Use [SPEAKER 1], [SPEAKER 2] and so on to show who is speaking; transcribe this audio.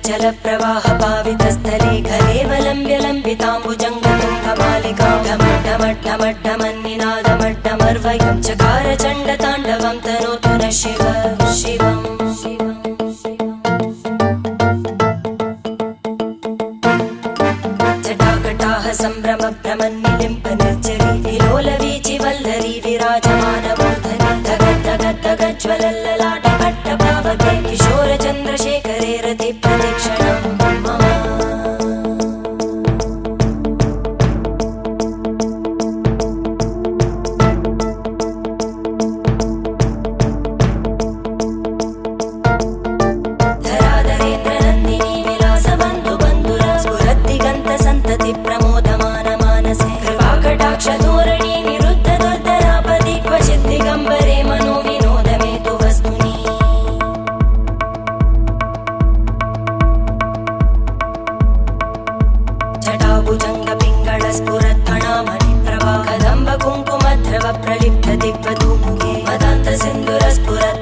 [SPEAKER 1] जल प्रवाह पावितस्थले कलेवलम्ब्य लम्बिताम्बुजङ्गतुङ्गमालिकां ढमड्ढमड्ढमड्ढमन्निनादमड्ढमर्वयं चकार चण्डताण्डवं तनोतु न शिव शिवम् जटाकटाः सम्भ्रम भ्रमन्निलिम्प निर्जरी विलोलवीचि वल्लरी विराजमानमूर्धनि धगद्धगद्धगज्ज्वलल्ललाट पट्टपावके किशोर चन्द्रशेखरे रति प्रदक्षिणं मम धराधरेन्द्रनन्दिनी विलासबन्धु बन्धुर स्फुरद्दिगन्त सन्तति प्रमोदमान मानसे कृपाकटाक्ष धोरणी निरुद्ध दुर्धरापदि क्वचित् दिगम्बरे मनो विनोदमेतु वस्तुनि जटाभुजङ्ग पिङ्गळ स्फुरत्फणामणि प्रभा कदम्ब कुङ्कुमध्रव प्रलिप्त दिग्वधूमुखे मदान्त सिन्धुर स्फुरत्